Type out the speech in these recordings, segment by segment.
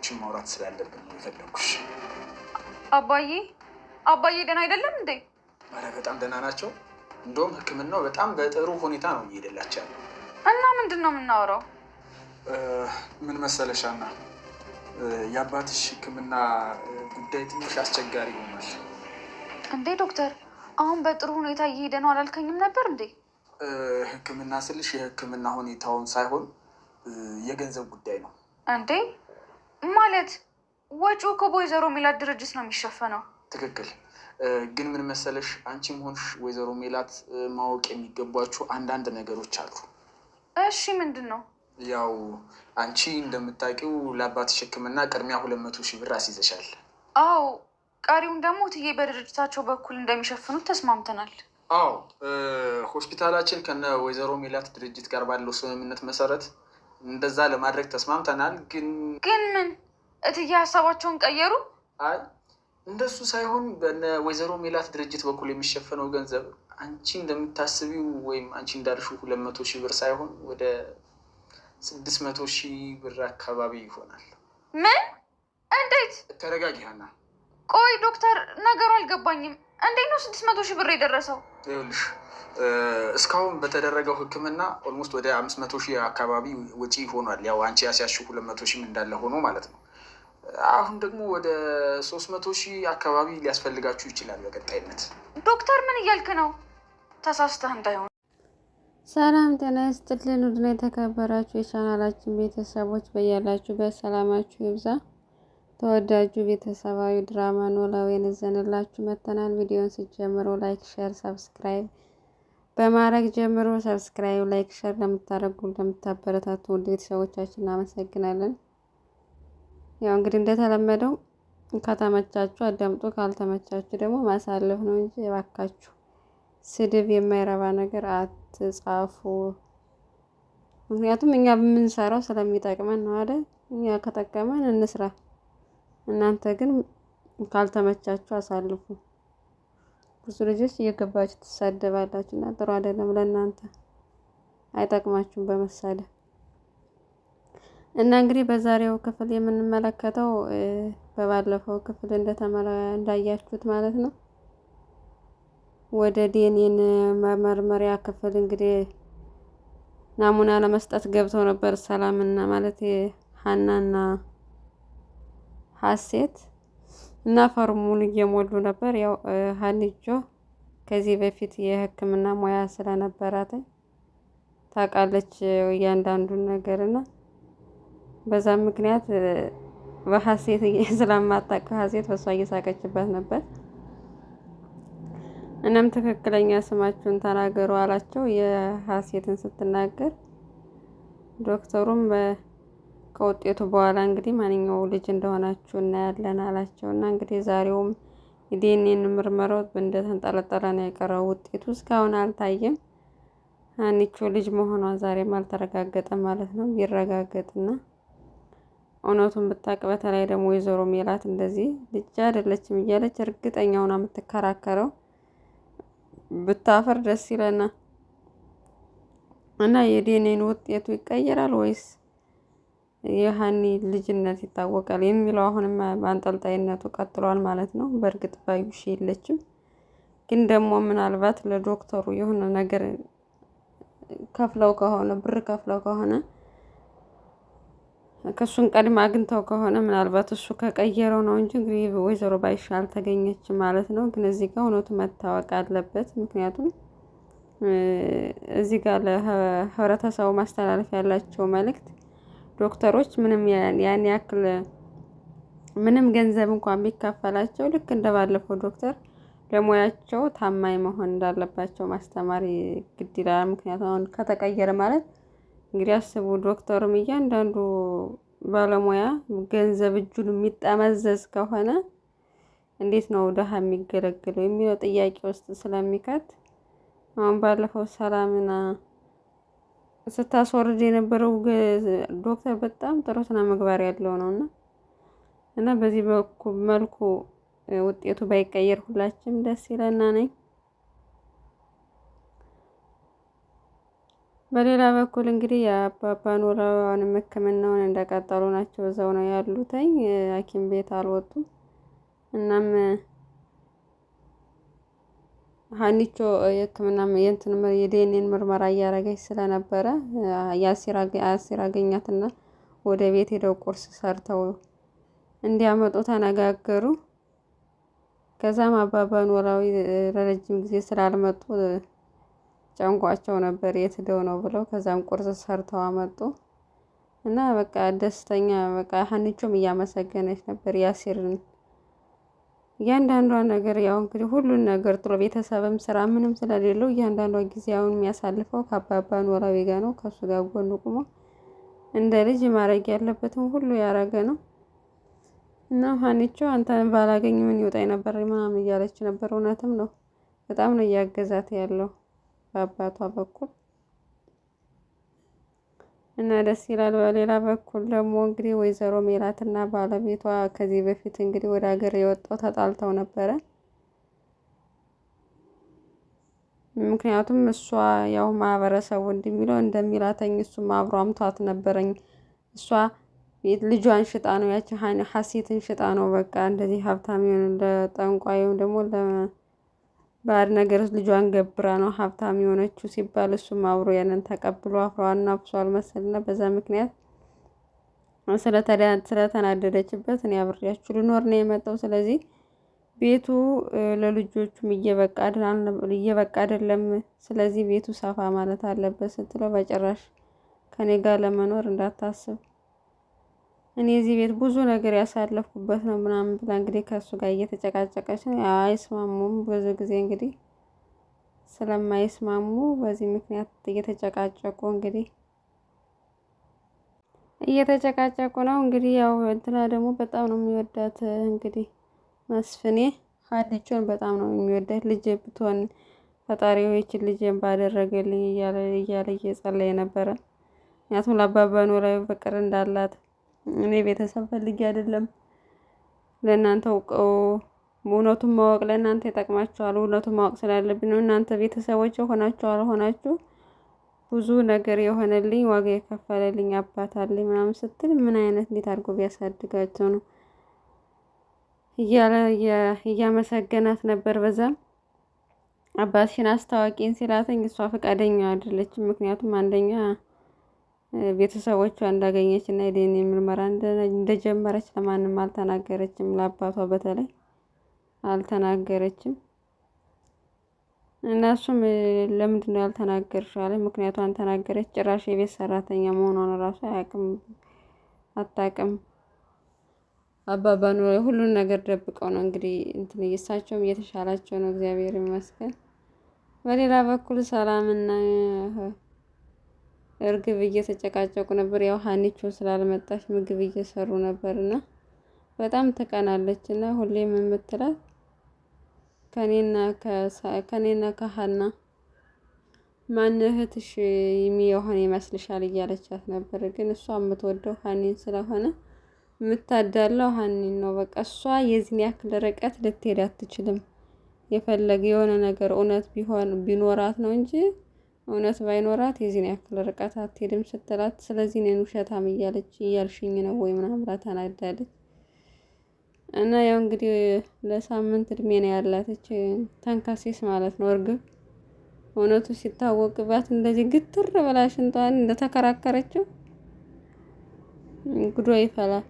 ነገሮችን ማውራት ስላለብን ነው የፈለኩሽ። አባዬ ደህና አይደለም እንዴ? ኧረ በጣም ደህና ናቸው። እንደውም ሕክምናው በጣም በጥሩ ሁኔታ ነው እየሄደላቸው ያለው። እና ምንድን ነው የምናወራው? ምን መሰለሽ ሀና፣ የአባትሽ ሕክምና ጉዳይ ትንሽ አስቸጋሪ ሆኗል። እንዴ ዶክተር፣ አሁን በጥሩ ሁኔታ እየሄደ ነው አላልከኝም ነበር እንዴ? ሕክምና ስልሽ የሕክምና ሁኔታውን ሳይሆን የገንዘብ ጉዳይ ነው። እንዴ ማለት ወጪው ከወይዘሮ ሜላት ድርጅት ነው የሚሸፈነው? ትክክል። ግን ምን መሰለሽ፣ አንቺም ሆንሽ ወይዘሮ ሜላት ማወቅ የሚገባችሁ አንዳንድ ነገሮች አሉ። እሺ ምንድን ነው? ያው አንቺ እንደምታውቂው ለአባትሽ ሕክምና ቅድሚያ 200,000 ብር አስይዘሻል። አዎ፣ ቀሪውን ደግሞ እትዬ በድርጅታቸው በኩል እንደሚሸፍኑት ተስማምተናል። አዎ፣ ሆስፒታላችን ከነ ወይዘሮ ሜላት ድርጅት ጋር ባለው ስምምነት መሰረት እንደዛ ለማድረግ ተስማምተናል። ግን ምን እትዬ ሀሳባቸውን ቀየሩ? አይ እንደሱ ሳይሆን በነ ወይዘሮ ሜላት ድርጅት በኩል የሚሸፈነው ገንዘብ አንቺ እንደምታስቢው ወይም አንቺ እንዳልሽው 200,000 ብር ሳይሆን ወደ 600,000 ብር አካባቢ ይሆናል። ምን? እንዴት? ተረጋጊ ሀና። ቆይ ዶክተር፣ ነገሩ አልገባኝም። እንዴት ነው 600,000 ብር የደረሰው? ይኸውልሽ እስካሁን በተደረገው ሕክምና ኦልሞስት ወደ 500,000 አካባቢ ወጪ ሆኗል። ያው አንቺ ያስያዝሽው 200,000 እንዳለ ሆኖ ማለት ነው። አሁን ደግሞ ወደ 300,000 አካባቢ ሊያስፈልጋችሁ ይችላል በቀጣይነት። ዶክተር ምን እያልክ ነው? ተሳስተህ እንዳይሆን። ሰላም ጤና ይስጥልን። ውድና የተከበራችሁ የቻናላችን ቤተሰቦች በያላችሁበት ሰላማችሁ ይብዛ። ተወዳጁ ቤተሰባዊ ድራማ ኖላዊን ይዘንላችሁ መጥተናል። ቪዲዮን ስትጀምሩ ላይክ፣ ሼር፣ ሰብስክራይብ በማድረግ ጀምሮ ሰብስክራይብ፣ ላይክ፣ ሼር ለምታደርጉ ለምታበረታቱ ውድ ቤተሰቦቻችን እናመሰግናለን። ያው እንግዲህ እንደተለመደው ከተመቻችሁ አዳምጡ፣ ካልተመቻችሁ ደግሞ ማሳለፍ ነው እንጂ እባካችሁ ስድብ፣ የማይረባ ነገር አትጻፉ። ምክንያቱም እኛ በምንሰራው ስለሚጠቅመን ነው አይደል? እኛ ከጠቀመን እንስራ። እናንተ ግን ካልተመቻችሁ አሳልፉ። ብዙ ልጆች እየገባችሁ ትሳደባላችሁ እና ጥሩ አይደለም ለእናንተ፣ አይጠቅማችሁም በመሳደብ እና እንግዲህ በዛሬው ክፍል የምንመለከተው በባለፈው ክፍል እንዳያችሁት ማለት ነው ወደ ዲኤንኤ መመርመሪያ ክፍል እንግዲህ ናሙና ለመስጠት ገብተው ነበር። ሰላምና ማለት ሀናና ሀሴት እና ፈርሙን እየሞሉ ነበር። ያው ሀኒቾ ከዚህ በፊት የሕክምና ሙያ ስለነበራት ታውቃለች እያንዳንዱን ነገርና በዛም ምክንያት በሀሴት ስለማታውቅ ሀሴት በሷ እየሳቀችበት ነበር። እናም ትክክለኛ ስማችሁን ተናገሩ አላቸው። የሀሴትን ስትናገር ዶክተሩም ከውጤቱ በኋላ እንግዲህ ማንኛው ልጅ እንደሆናችሁ እናያለን አላቸው። እና እንግዲህ ዛሬውም ዲኤንኤ ምርመራው እንደተንጠለጠለ ነው የቀረው። ውጤቱ እስካሁን አልታየም። ሀኒቾ ልጅ መሆኗ ዛሬም አልተረጋገጠም ማለት ነው። ቢረጋገጥና እውነቱን ብታውቅ፣ በተለይ ደግሞ ወይዘሮ ሜላት እንደዚህ ልጅ አይደለችም እያለች እርግጠኛ ሆና የምትከራከረው ብታፈር ደስ ይለናል። እና የዲኤንኤ ውጤቱ ይቀየራል ወይስ የሀኒ ልጅነት ይታወቃል የሚለው አሁንም በአንጠልጣይነቱ ቀጥሏል ማለት ነው። በእርግጥ ባዩሽ የለችም፣ ግን ደግሞ ምናልባት ለዶክተሩ የሆነ ነገር ከፍለው ከሆነ ብር ከፍለው ከሆነ ከሱን ቀድማ አግኝተው ከሆነ ምናልባት እሱ ከቀየረው ነው እንጂ እንግዲህ ወይዘሮ ባይሽ አልተገኘችም ማለት ነው። ግን እዚህ ጋር እውነቱ መታወቅ አለበት። ምክንያቱም እዚህ ጋር ለህብረተሰቡ ማስተላለፍ ያላቸው መልእክት ዶክተሮች ምንም ያን ያክል ምንም ገንዘብ እንኳን ቢከፈላቸው ልክ እንደባለፈው ዶክተር ለሙያቸው ታማኝ መሆን እንዳለባቸው ማስተማር ግድ ይላል። ምክንያቱም አሁን ከተቀየረ ማለት እንግዲህ አስቡ፣ ዶክተሩም እያንዳንዱ ባለሙያ ገንዘብ እጁን የሚጠመዘዝ ከሆነ እንዴት ነው ደሃ የሚገለግለው የሚለው ጥያቄ ውስጥ ስለሚከት አሁን ባለፈው ሰላምና ስታስወርድ የነበረው ዶክተር በጣም ጥሩ ስነ ምግባር ያለው ነው እና በዚህ መልኩ ውጤቱ ባይቀየር ሁላችንም ደስ ይለና ነኝ። በሌላ በኩል እንግዲህ የአባባ ኖላዊ አሁንም ሕክምናውን እንደቀጠሉ ናቸው። እዛው ነው ያሉትኝ ሐኪም ቤት አልወጡም። እናም ሀኒቾ የሕክምና የዲኤንኤን ምርመራ እያደረገች ስለነበረ የአሲር አገኛትና ወደ ቤት ሄደው ቁርስ ሰርተው እንዲያመጡ ተነጋገሩ። ከዛም አባባ ኖላዊ ለረጅም ጊዜ ስላልመጡ ጨንቋቸው ነበር የት ሄደው ነው ብለው። ከዛም ቁርስ ሰርተው አመጡ እና በቃ ደስተኛ በቃ ሀኒቾም እያመሰገነች ነበር ያሲርን እያንዳንዷን ነገር ያው እንግዲህ ሁሉን ነገር ጥሎ ቤተሰብም ስራ ምንም ስለሌለው እያንዳንዷ ጊዜውን የሚያሳልፈው ከአባባ ኖላዊ ጋር ነው። ከሱ ጋር ጎን ቁሞ እንደ ልጅ ማድረግ ያለበትም ሁሉ ያደረገ ነው እና ሀኒቾ አንተን ባላገኝ ምን ይወጣኝ ነበር ምናምን እያለች ነበር። እውነትም ነው፣ በጣም ነው እያገዛት ያለው በአባቷ በኩል እና ደስ ይላል። በሌላ በኩል ደግሞ እንግዲህ ወይዘሮ ሜላትና ባለቤቷ ከዚህ በፊት እንግዲህ ወደ ሀገር የወጣው ተጣልተው ነበረ። ምክንያቱም እሷ ያው ማህበረሰቡ እንደሚላተኝ እሱም አብሮ አምቷት ነበረኝ። እሷ ልጇን ሽጣ ነው ያቺ ሀሴትን ሽጣ ነው በቃ እንደዚህ ሀብታም የሆነ ለጠንቋዩም ደግሞ ባዕድ ነገር ልጇን ገብራ ነው ሀብታም የሆነችው ሲባል እሱም አብሮ ያንን ተቀብሎ አፍሯን ናፍሷል መሰልና በዛ ምክንያት ስለተናደደችበት እኔ አብሬያችሁ ልኖር ነው የመጣው። ስለዚህ ቤቱ ለልጆቹም እየበቃ አይደለም፣ ስለዚህ ቤቱ ሰፋ ማለት አለበት ስትለው በጭራሽ ከኔ ጋር ለመኖር እንዳታስብ፣ እኔ እዚህ ቤት ብዙ ነገር ያሳለፍኩበት ነው ምናምን ብላ እንግዲህ ከእሱ ጋር እየተጨቃጨቀች ነው። አይስማሙም። ብዙ ጊዜ እንግዲህ ስለማይስማሙ በዚህ ምክንያት እየተጨቃጨቁ ነው። እንግዲህ ያው እንትና ደግሞ በጣም ነው የሚወዳት እንግዲህ መስፍኔ ሀኒቾን በጣም ነው የሚወዳት። ልጄ ብትሆን ፈጣሪ ሆይችን ልጄን ባደረገልኝ እያለ እየጸለየ ነበረ። ምክንያቱም ለአባባ ኖላዊ ፍቅር እንዳላት እኔ ቤተሰብ ፈልጌ አይደለም፣ ለእናንተ አውቀው እውነቱን ማወቅ ለእናንተ ይጠቅማችኋል። እውነቱን ማወቅ ስላለብኝ ነው። እናንተ ቤተሰቦች ሆናችሁ አልሆናችሁ ብዙ ነገር የሆነልኝ ዋጋ የከፈለልኝ አባት አለኝ ምናምን ስትል ምን አይነት እንዴት አድርጎ ቢያሳድጋቸው ነው እያለ እያመሰገናት ነበር። በዛም አባትሽን አስታዋቂን ሲላተኝ እሷ ፈቃደኛ አይደለችም። ምክንያቱም አንደኛ ቤተሰቦቿ እንዳገኘች እና የዲኤንኤ ምርመራ እንደጀመረች ለማንም አልተናገረችም። ለአባቷ በተለይ አልተናገረችም። እና እሱም ለምንድነው ያልተናገርሽው አለ። ምክንያቱም ተናገረች ጭራሽ የቤት ሰራተኛ መሆኗን እራሱ አታውቅም። አባባ ኖላዊ ሁሉን ነገር ደብቀው ነው እንግዲህ እንትን እሳቸውም እየተሻላቸው ነው፣ እግዚአብሔር ይመስገን። በሌላ በኩል ሰላምና እርግብ እየተጨቃጨቁ ነበር። ያው ሀኒቾ ስላልመጣች ምግብ እየሰሩ ነበርና በጣም ትቀናለች እና ሁሌም የምትላት ከኔና ከሀና ማን እህትሽ የሚሆን ይመስልሻል እያለቻት ነበር። ግን እሷ የምትወደው ሀኒን ስለሆነ የምታዳለው ሀኒን ነው። በቃ እሷ የዚህን ያክል ርቀት ልትሄድ አትችልም። የፈለገ የሆነ ነገር እውነት ቢኖራት ነው እንጂ እውነት ባይኖራት የዚህን ያክል ርቀት አትሄድም ስትላት፣ ስለዚህ እኔን ውሸታም እያልሽኝ ነው ወይ ምናምን ብላ ተናዳለች። እና ያው እንግዲህ ለሳምንት እድሜ ነው ያላተች ተንከሲስ ማለት ነው እርግብ። እውነቱ ሲታወቅባት እንደዚህ ግትር ብላ ሽንቷን እንደተከራከረችው ጉዷ ይፈላል።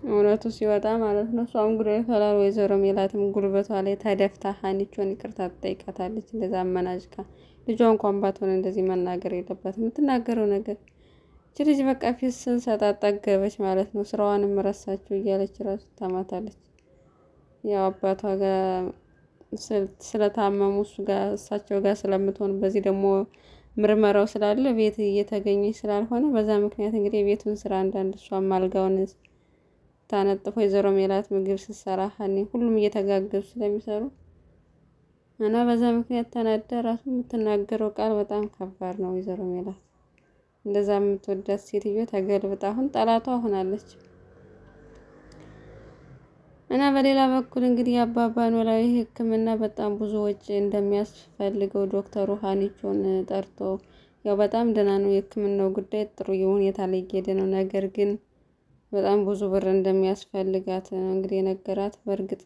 እውነቱ ሲወጣ ማለት ነው። እሷም ጉዷ ይፈላል። ወይዘሮ ሜላትም ጉልበቷ ላይ ተደፍታ ሀኒቾን ይቅርታ ትጠይቃታለች። እንደዛ አመናጭቃ ልጇ እንኳን ባትሆን እንደዚህ መናገር የለባትም። የምትናገረው ነገር እቺ ልጅ በቃ ፊት ስንሰጣት ጠገበች ማለት ነው። ስራዋንም ረሳችው እያለች ራሱ ታማታለች። ያው አባቷ ጋር ስለታመሙ እሳቸው ጋር ስለምትሆን በዚህ ደግሞ ምርመራው ስላለ ቤት እየተገኘች ስላልሆነ በዛ ምክንያት እንግዲህ የቤቱን ስራ አንዳንድ እሷም አልጋውን ታነጥፎ ወይዘሮ ሜላት ምግብ ስትሰራ ሀኒ ሁሉም እየተጋገዙ ስለሚሰሩ እና በዛ ምክንያት ተናዳ ራሱ የምትናገረው ቃል በጣም ከባድ ነው። ወይዘሮ ሜላት እንደዛ የምትወዳት ሴትዮ ተገልብጣ አሁን ጠላቷ ሆናለች። እና በሌላ በኩል እንግዲህ አባባ ኖላዊ ሕክምና በጣም ብዙ ወጪ እንደሚያስፈልገው ዶክተሩ ሀኒቾን ጠርቶ ያው በጣም ደህና ነው፣ የሕክምናው ጉዳይ ጥሩ ሁኔታ ላይ እየሄደ ነው፣ ነገር ግን በጣም ብዙ ብር እንደሚያስፈልጋት እንግዲህ የነገራት። በእርግጥ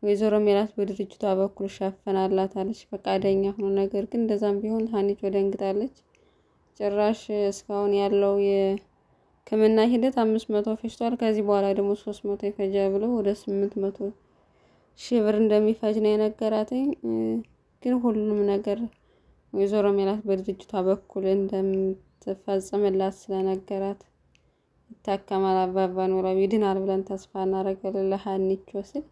ወይዘሮ ሜላት በድርጅቷ በኩል ሸፍናላታለች ፈቃደኛ ሆኖ፣ ነገር ግን እንደዛም ቢሆን ሀኒቾ ደንግጣለች። ጭራሽ እስካሁን ያለው የሕክምና ሂደት 500 ፈጅቷል፣ ከዚህ በኋላ ደግሞ 300 ይፈጃ ብሎ ወደ 800 ሺህ ብር እንደሚፈጅ ነው የነገራትኝ። ግን ሁሉም ነገር ወይዘሮ ሜላት በድርጅቷ በኩል እንደምትፈጽምላት ስለነገራት ይታከማል አባባ ኖላዊ ይድናል ብለን ተስፋ እናደርጋለን ለሀኒቾ ስል።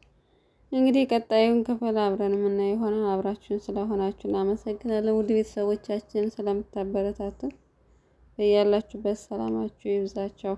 እንግዲህ ቀጣዩን ክፍል አብረን የምናየው ይሆናል። አብራችሁን ስለሆናችሁ እናመሰግናለን። ውድ ቤተሰቦቻችን ስለምታበረታቱን በያላችሁበት ሰላማችሁ ይብዛቸው።